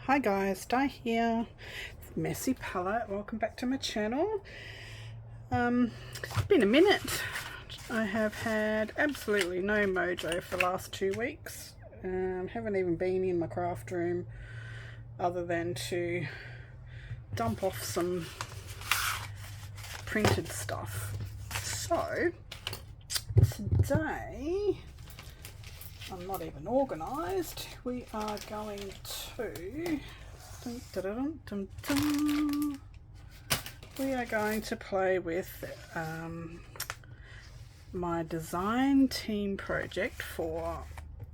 Hi guys, Di here, Messy Palette. Welcome back to my channel. It's been a minute. I have had absolutely no mojo for the last 2 weeks. Haven't even been in my craft room other than to dump off some printed stuff. So today, I'm not even organised. We are going to play with my design team project for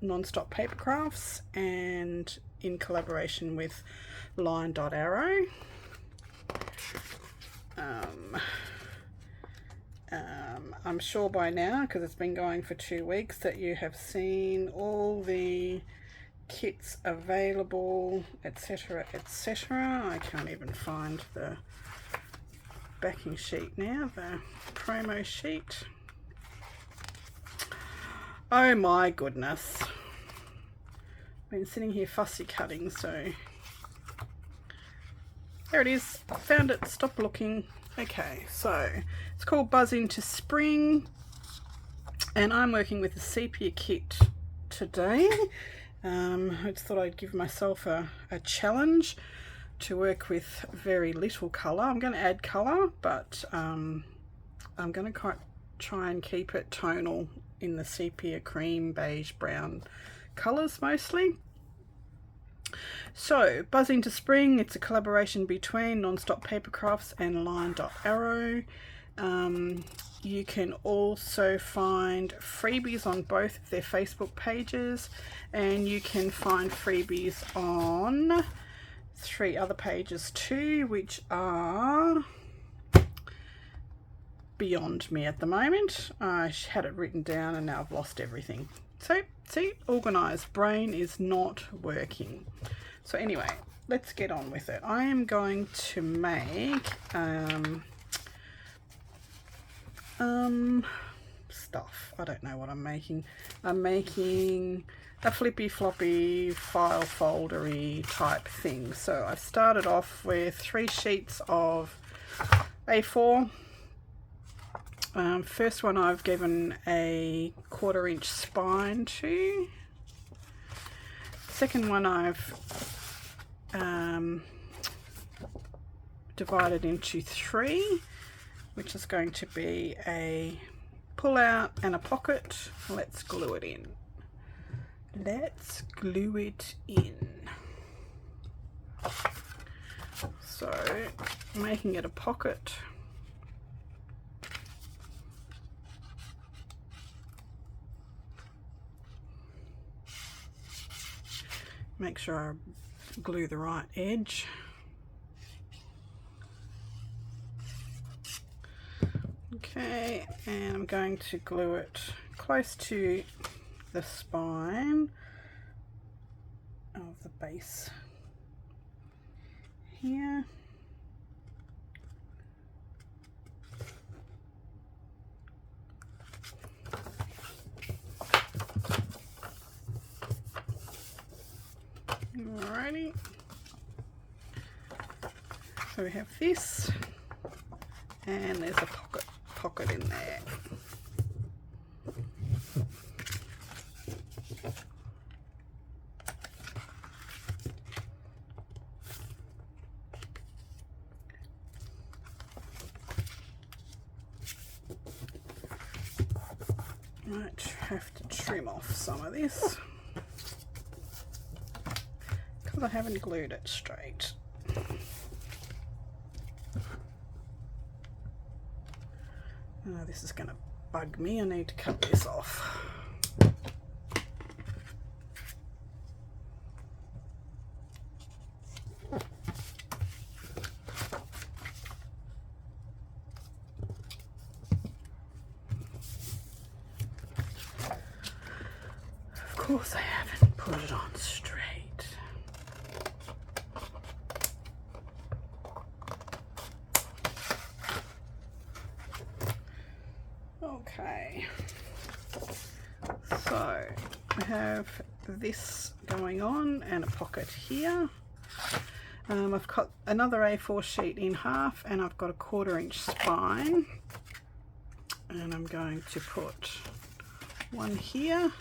Nonstop Papercrafts and in collaboration with LineDotArrow. I'm sure by now, because it's been going for 2 weeks, that you have seen all the kits available, etc, etc. I can't even find the backing sheet now, the promo sheet. Oh my goodness. I've been sitting here fussy cutting, so there it is. Found it. Stop looking. Okay, so it's called Buzz Into Spring, and I'm working with the sepia kit today. I just thought I'd give myself a challenge to work with very little colour. I'm going to add colour, but I'm going to try and keep it tonal in the sepia, cream, beige, brown colours mostly. So, Buzz Into Spring, it's a collaboration between Nonstop Papercrafts and LineDotArrow. You can also find freebies on both of their Facebook pages, and you can find freebies on 3 other pages too, which are beyond me at the moment. I had it written down and now I've lost everything. So, see, organised. Brain is not working. So anyway, let's get on with it. I am going to make stuff. I don't know what I'm making. I'm making a flippy floppy file foldery type thing. So I've started off with 3 sheets of A4. First one I've given a 1/4 inch spine to. Second one I've divided into 3, which is going to be a pull out and a pocket. Let's glue it in. Let's glue it in. So, making it a pocket. Make sure I glue the right edge. Okay, and I'm going to glue it close to the spine of the base here. Alrighty, so we have this, and there's a pocket in there. Might have to trim off some of this, I haven't glued it straight. Oh, this is going to bug me. I need to cut this off. Of course I haven't put it on straight. Okay, so I have this going on and a pocket here. I've cut another A4 sheet in half, and I've got a 1/4 inch spine, and I'm going to put one here.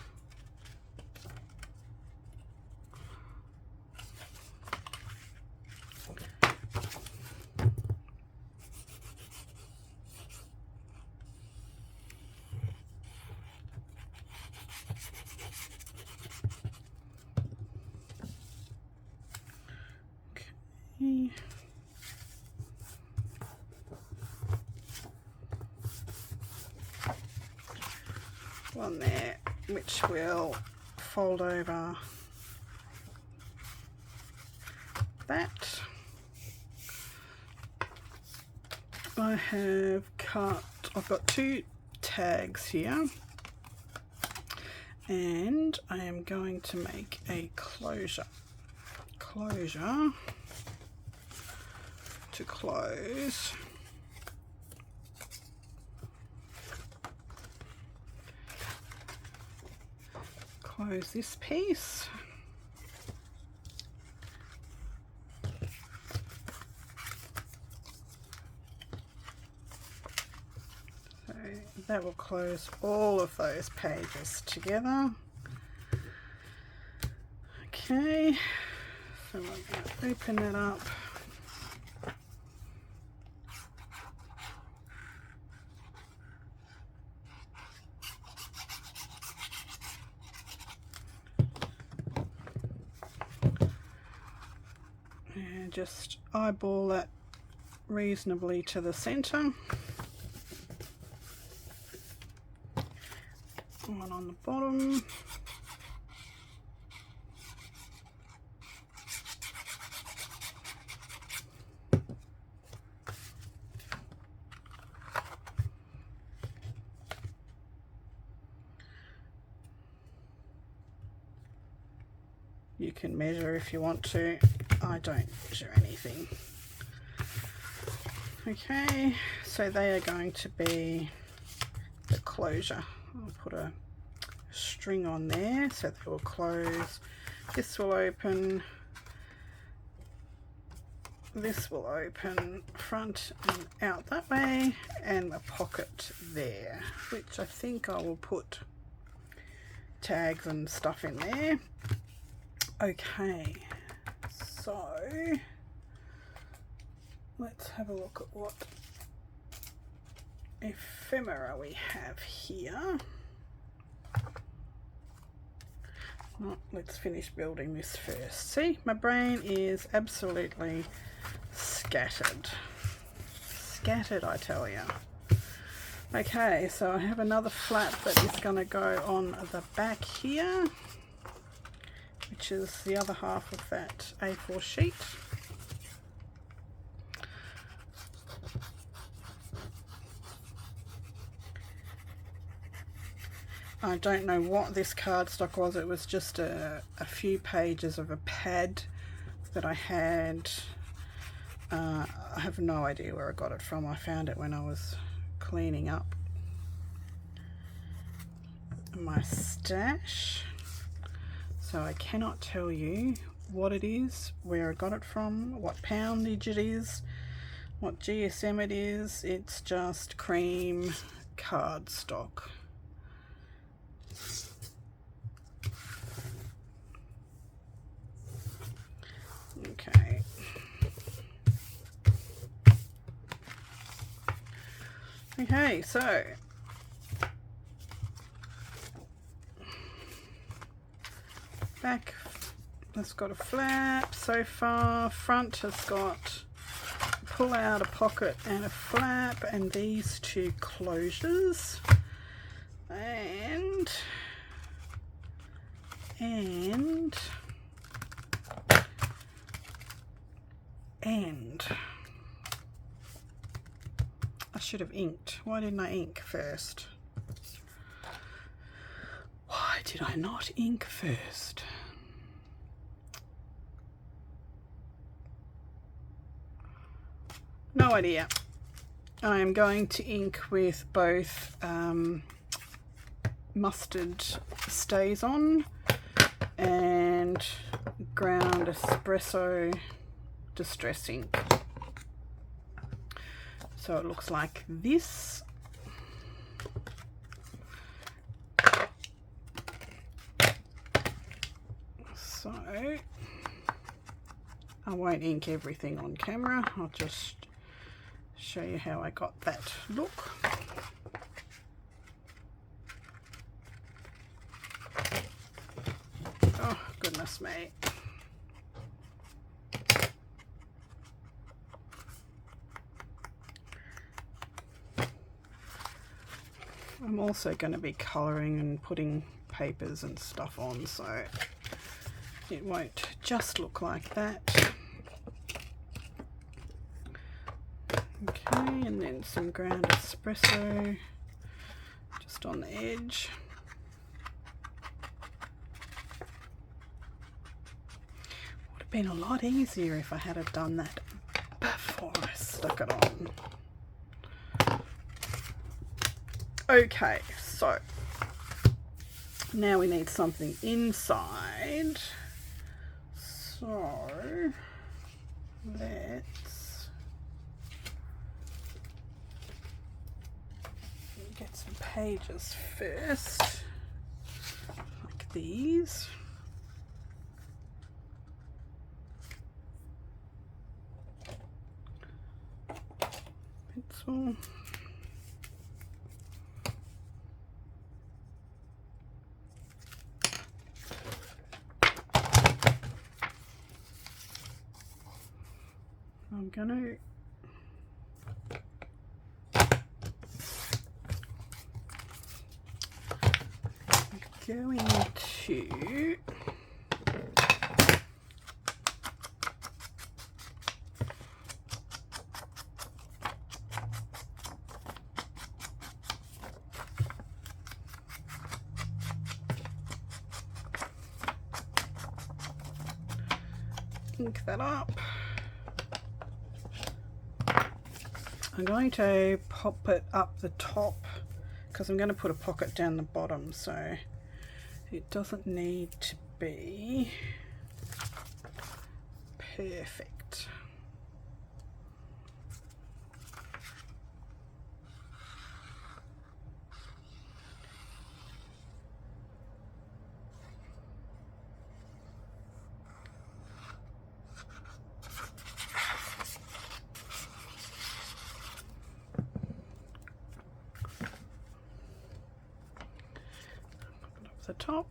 One there, which will fold over that. I have cut, I've got 2 tags here, and I am going to make a closure to close. Close this piece. So that will close all of those pages together. Okay, so I'm going to open that up. And just eyeball that reasonably to the center. One on the bottom. You can measure if you want to. I don't measure anything. Okay, so they are going to be the closure. I'll put a string on there so they will close. This will open. This will open front and out that way, and a pocket there, which I think I will put tags and stuff in there. Okay, so let's have a look at what ephemera we have here. Well, let's finish building this first. See, my brain is absolutely scattered. Scattered, I tell you. Okay, so I have another flap that is going to go on the back here, which is the other half of that A4 sheet. I don't know what this cardstock was. It was just a few pages of a pad that I had. I have no idea where I got it from. I found it when I was cleaning up my stash. So I cannot tell you what it is, where I got it from, what poundage it is, what GSM it is. It's just cream cardstock. Okay. Okay, so back has got a flap so far. Front has got pull out, a pocket and a flap, and these 2 closures, and I should have inked. Why didn't I ink first? Why did I not ink first? No idea. I am going to ink with both mustard stays on and ground espresso distress ink. So it looks like this. So I won't ink everything on camera, I'll just show you how I got that look. Oh goodness me. I'm also going to be colouring and putting papers and stuff on, so it won't just look like that. Okay, and then some ground espresso just on the edge. Would have been a lot easier if I had have done that before I stuck it on. Okay, so now we need something inside. So let's get some pages first, like these. Pencil. I'm going to ink that up. I'm going to pop it up the top because I'm going to put a pocket down the bottom, so it doesn't need to be perfect. The top.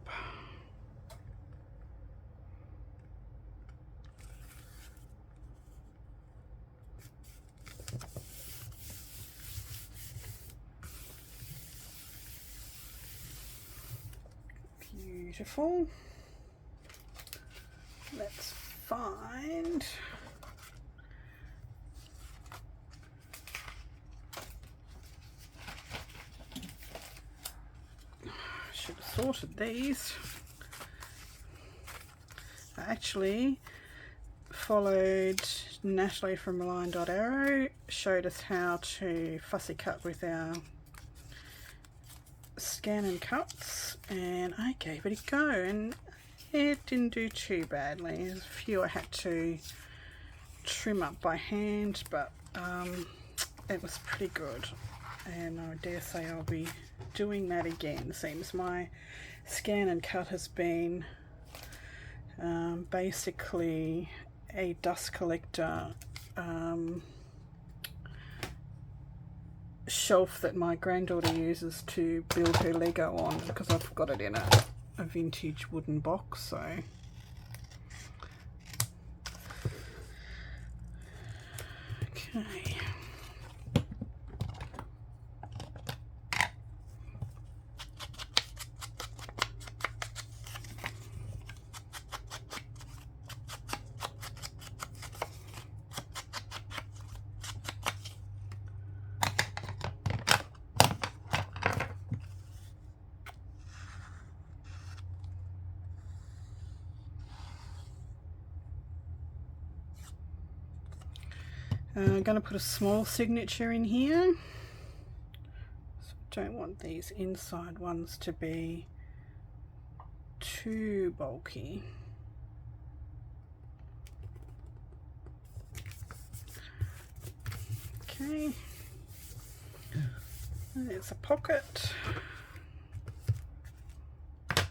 Beautiful. Let's find should have sorted these. I actually followed Natalie from LineDotArrow, showed us how to fussy cut with our scan and cuts, and I gave it a go and it didn't do too badly. There's a few I had to trim up by hand, but it was pretty good, and I dare say I'll be doing that again. Seems my scan and cut has been basically a dust collector shelf that my granddaughter uses to build her Lego on, because I've got it in a vintage wooden box. So okay. I'm going to put a small signature in here. So I don't want these inside ones to be too bulky. Okay. There's a pocket. Let's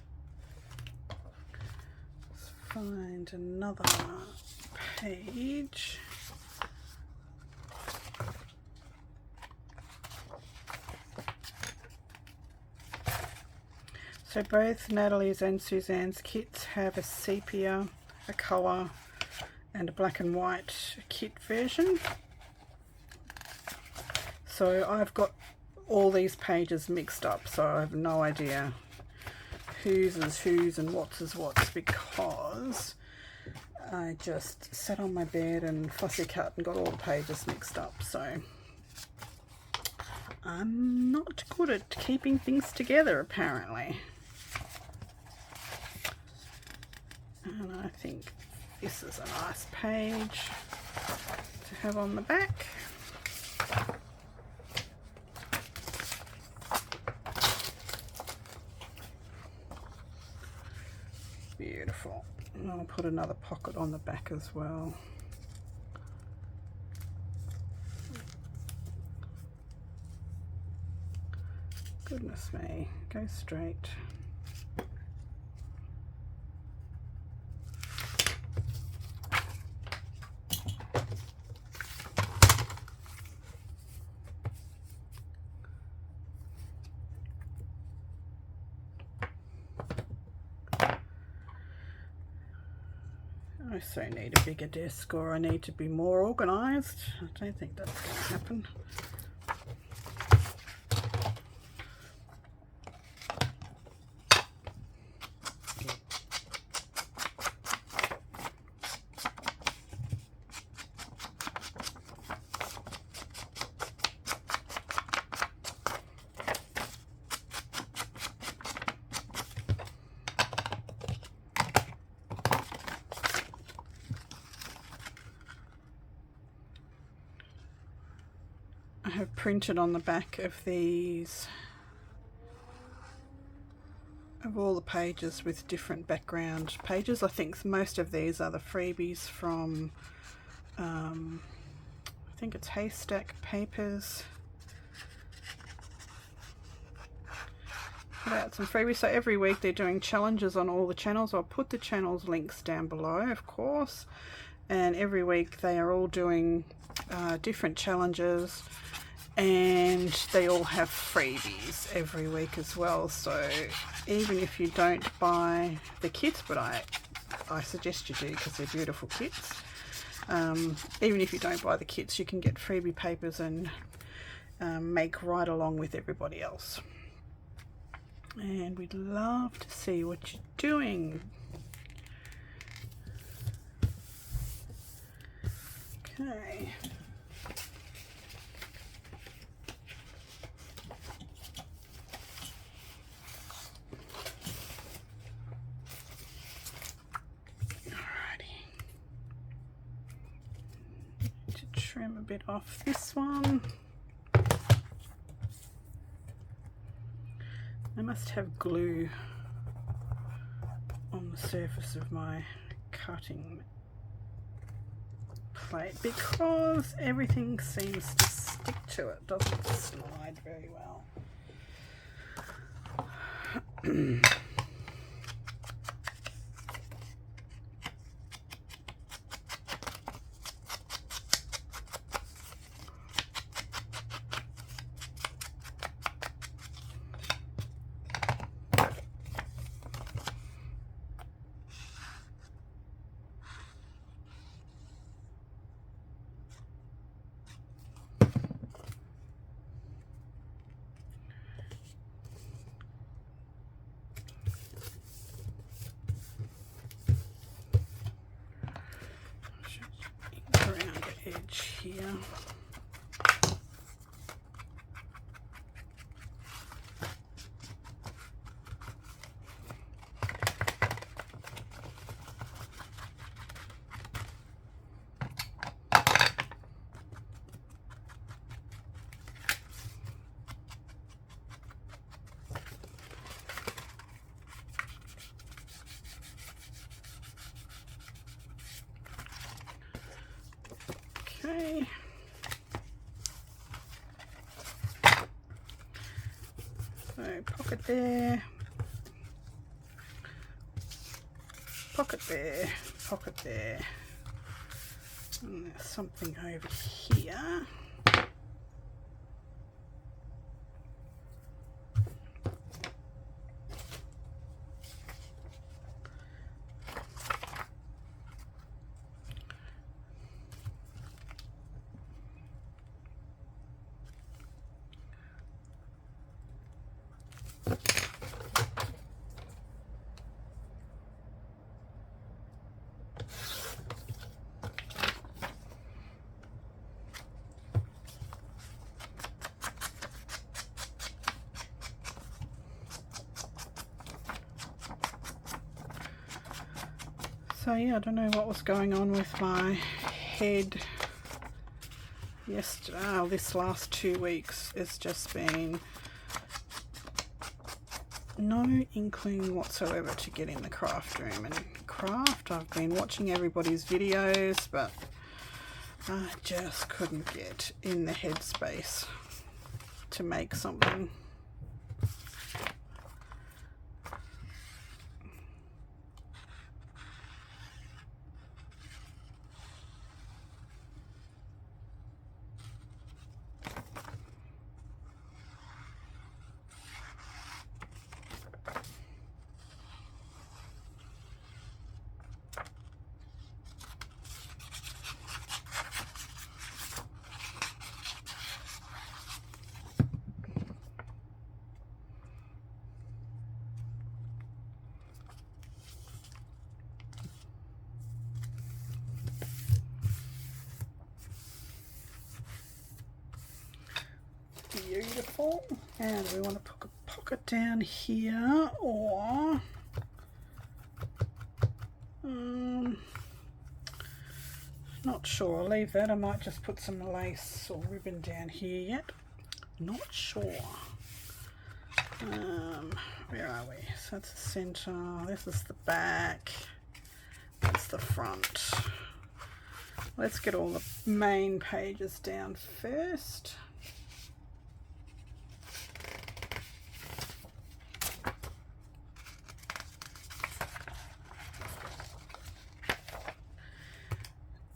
find another page. So both Nathalie's and Suzanne's kits have a sepia, a colour and a black and white kit version. So I've got all these pages mixed up, so I have no idea whose is whose and what's is what's, because I just sat on my bed and fussy cut and got all the pages mixed up. So I'm not good at keeping things together, apparently. And I think this is a nice page to have on the back. Beautiful. And I'll put another pocket on the back as well. Goodness me, go straight. I so need a bigger desk, or I need to be more organised. I don't think that's going to happen. I have printed on the back of these, of all the pages with different background pages. I think most of these are the freebies from, I think it's Haystack Papers. Put out some freebies. So every week they're doing challenges on all the channels. I'll put the channels links down below, of course. And every week they are all doing different challenges, and they all have freebies every week as well. So even if you don't buy the kits, but I suggest you do because they're beautiful kits, even if you don't buy the kits, you can get freebie papers and make right along with everybody else. And we'd love to see what you're doing. Okay. Trim a bit off this one. I must have glue on the surface of my cutting plate because everything seems to stick to it, doesn't slide very well. Edge here. Okay. pocket there, pocket there, pocket there, and there's something over here. So yeah, I don't know what was going on with my head yesterday. Oh, this last 2 weeks it's just been no inkling whatsoever to get in the craft room and craft. I've been watching everybody's videos, but I just couldn't get in the headspace to make something. Beautiful. And we want to put a pocket down here, or not sure. I'll leave that. I might just put some lace or ribbon down here yet. Not sure. Where are we? So that's the center. This is the back. That's the front. Let's get all the main pages down first.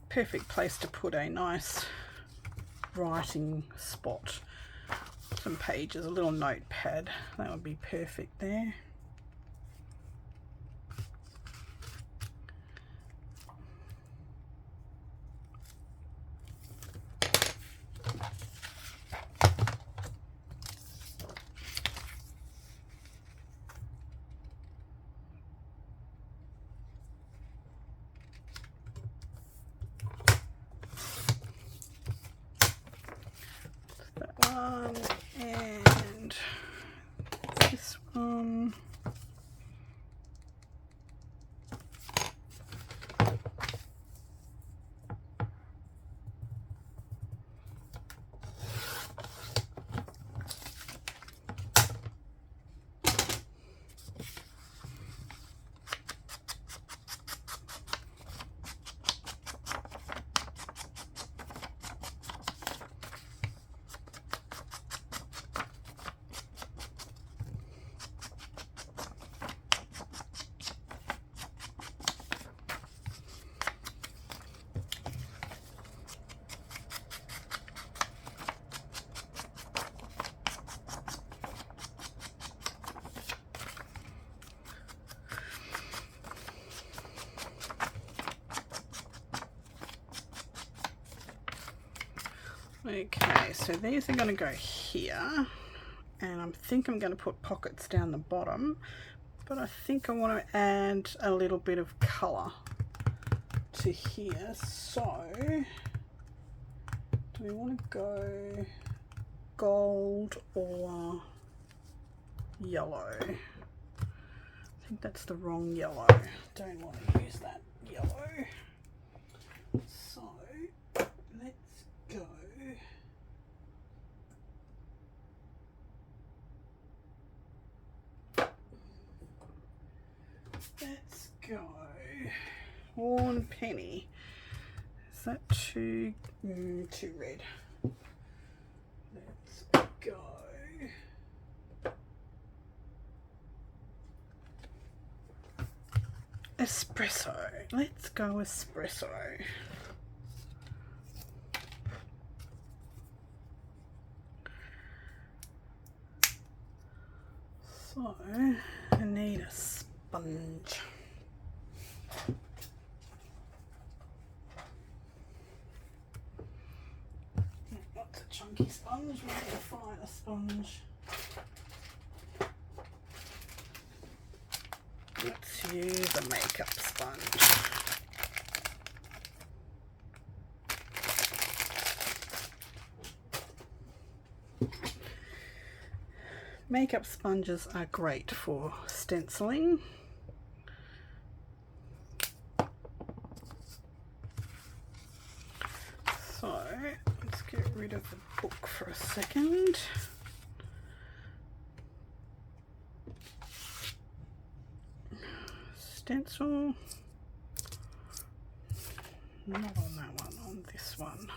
Perfect place to put a nice writing spot. Some pages, a little notepad. That would be perfect there. And this one. Okay, so these are going to go here, and I think I'm going to put pockets down the bottom, but I think I want to add a little bit of colour to here. So do we want to go gold or yellow? I think that's the wrong yellow. Don't want to use that yellow. So let's go. Let's go. Worn penny. Is that too red? Let's go. espresso. Let's go espresso. So I need a sponge. That's a chunky sponge. We're going to find a sponge. Let's use a makeup sponge. Makeup sponges are great for stenciling. So let's get rid of the book for a second. Stencil, not on that one, on this one.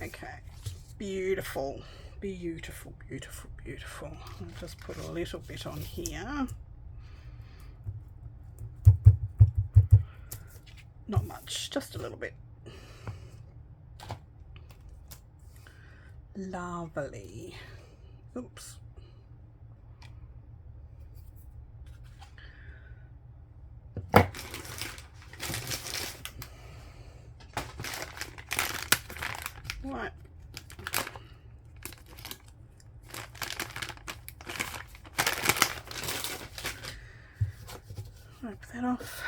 Okay, beautiful, beautiful, beautiful, beautiful. I'll just put a little bit on here. Not much, just a little bit. Lovely. Oops. Right. Wipe that off.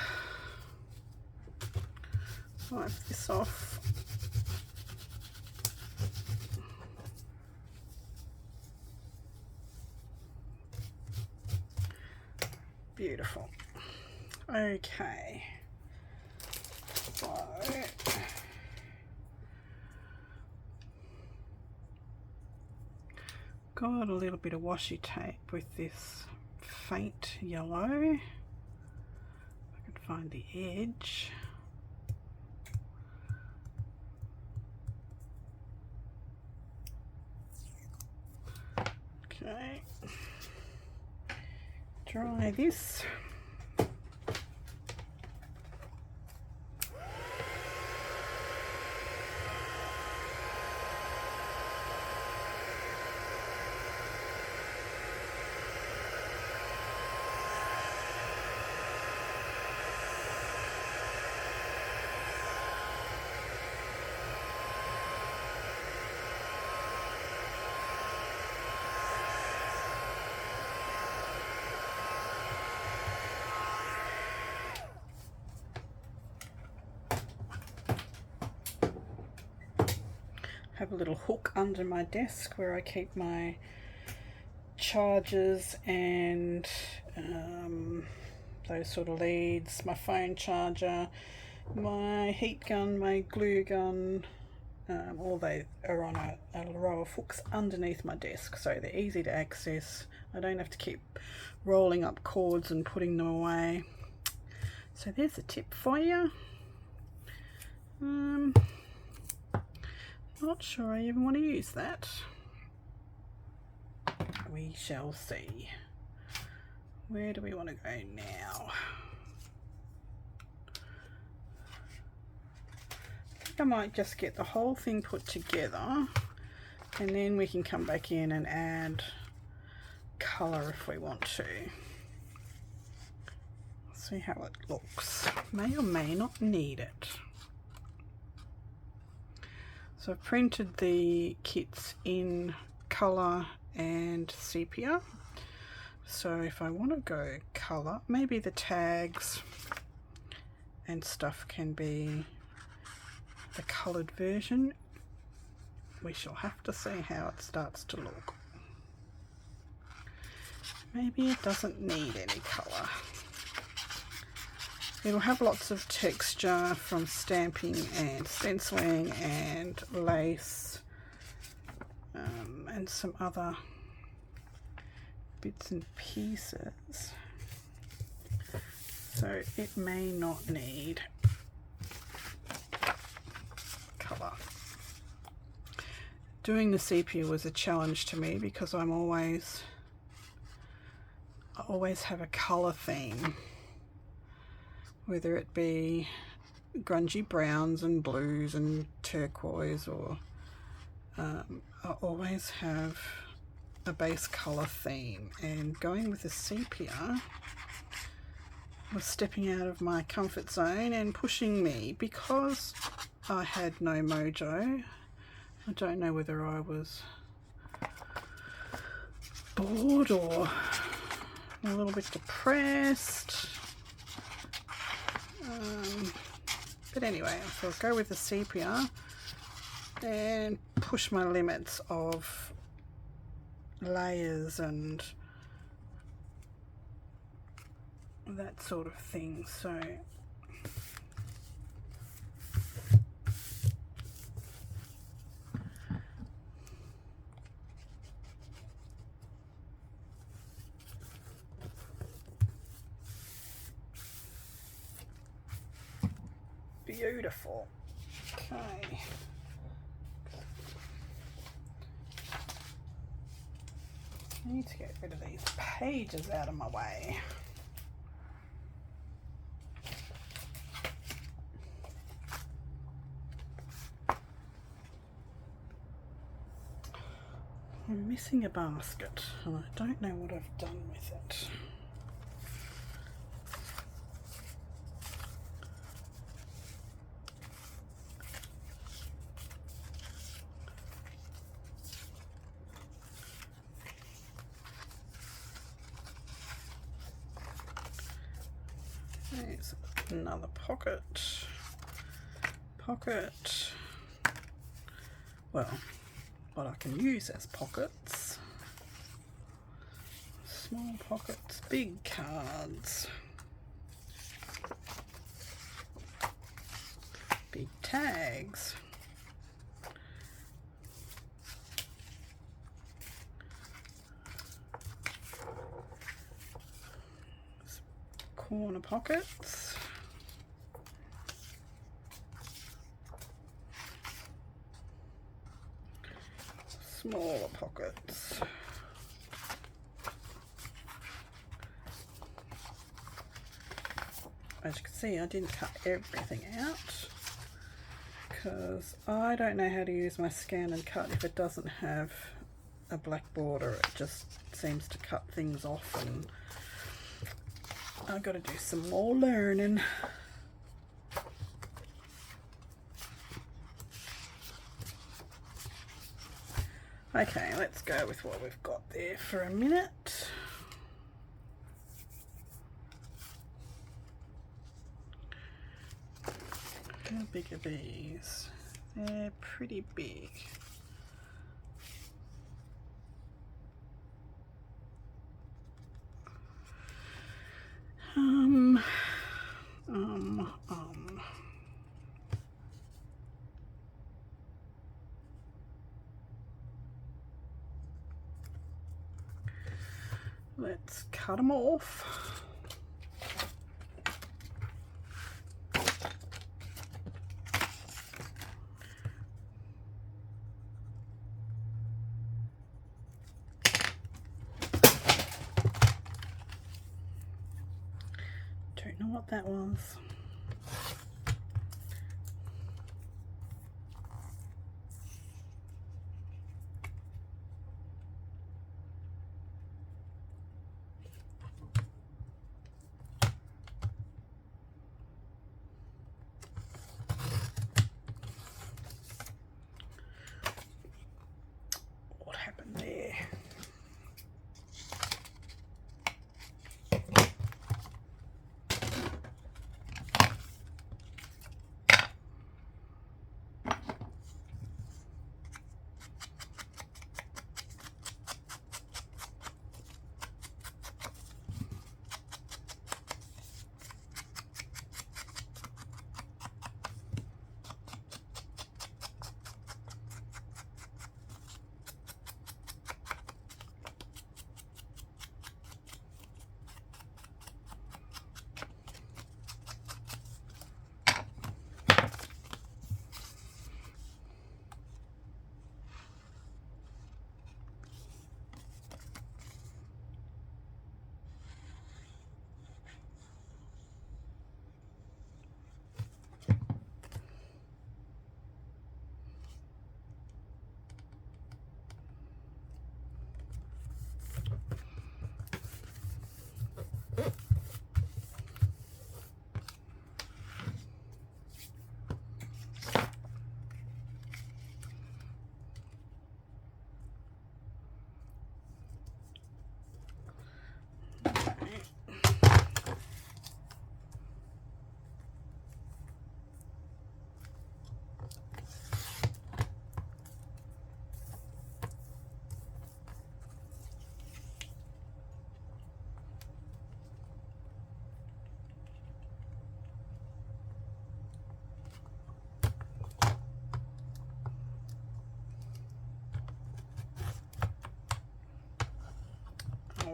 Wipe this off. Beautiful. Okay. So got a little bit of washi tape with this faint yellow. I can find the edge. Okay. Dry this. Have a little hook under my desk where I keep my chargers and those sort of leads, my phone charger, my heat gun, my glue gun, all they are on a row of hooks underneath my desk, so they're easy to access. I don't have to keep rolling up cords and putting them away. So there's a tip for you. Not sure I even want to use that. We shall see. Where do we want to go now? I think I might just get the whole thing put together and then we can come back in and add colour if we want to. See how it looks. May or may not need it. So I've printed the kits in colour and sepia. So if I want to go colour, maybe the tags and stuff can be the coloured version. We shall have to see how it starts to look. Maybe it doesn't need any colour. it'll have lots of texture from stamping and stenciling and lace and some other bits and pieces. So it may not need colour. Doing the sepia was a challenge to me because I always have a colour theme, whether it be grungy browns and blues and turquoise, or I always have a base colour theme, and going with the sepia was stepping out of my comfort zone and pushing me because I had no mojo. I don't know whether I was bored or a little bit depressed. But anyway, I thought go with the sepia and push my limits of layers and that sort of thing. So beautiful. Okay. I need to get rid of these pages out of my way. I'm missing a basket and I don't know what I've done with it. There's another pocket. Well, what I can use as pockets. Small pockets, big cards, big tags. Corner pockets, smaller pockets, as you can see I didn't cut everything out because I don't know how to use my scan and cut if it doesn't have a black border. It just seems to cut things off, and I've got to do some more learning. Okay, let's go with what we've got there for a minute. How big are these? They're pretty big. Let's cut them off. Don't know what that was. What happened there?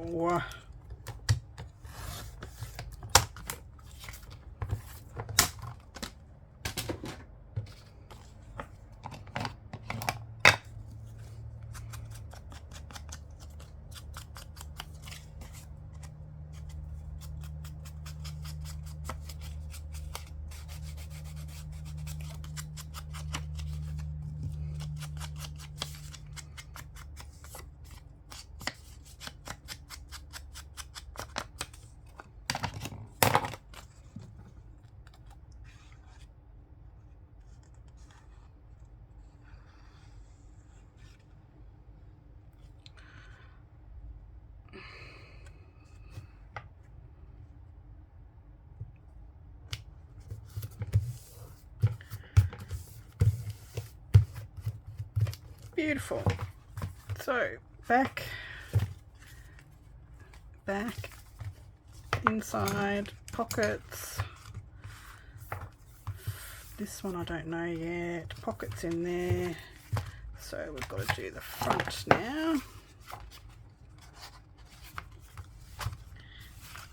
Wow. Beautiful. So back, inside, pockets. This one I don't know yet. Pockets in there. So we've got to do the front now.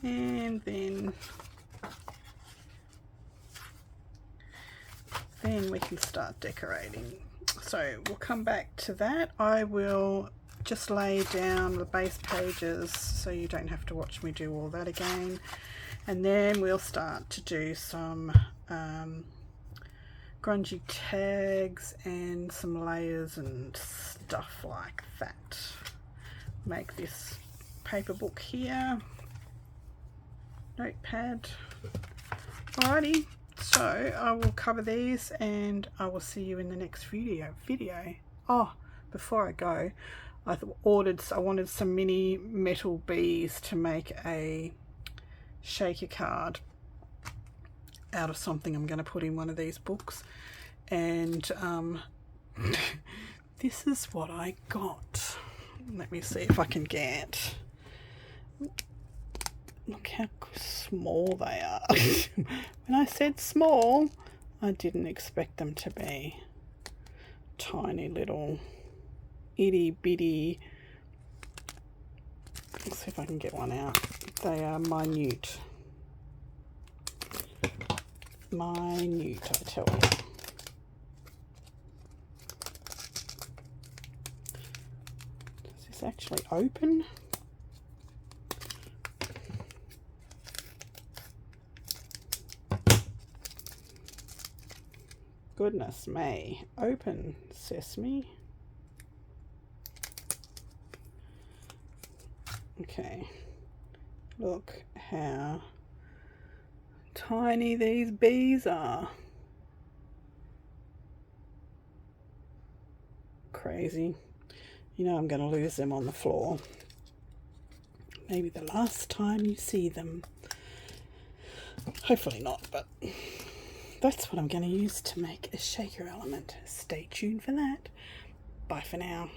And then we can start decorating. So we'll come back to that. I will just lay down the base pages so you don't have to watch me do all that again. And then we'll start to do some grungy tags and some layers and stuff like that. Make this paper book here. Notepad. Alrighty. So I will cover these and I will see you in the next video. Oh, before I go, I wanted some mini metal bees to make a shaker card out of something I'm going to put in one of these books. And this is what I got. Let me see if I can get. Look how small they are. When I said small, I didn't expect them to be tiny little itty bitty. Let's see if I can get one out. They are minute. Minute, I tell you. Does this actually open? Goodness me. Open, sesame. Okay. Look how tiny these bees are. Crazy. You know I'm going to lose them on the floor. Maybe the last time you see them. Hopefully not, but that's what I'm going to use to make a shaker element. Stay tuned for that. Bye for now.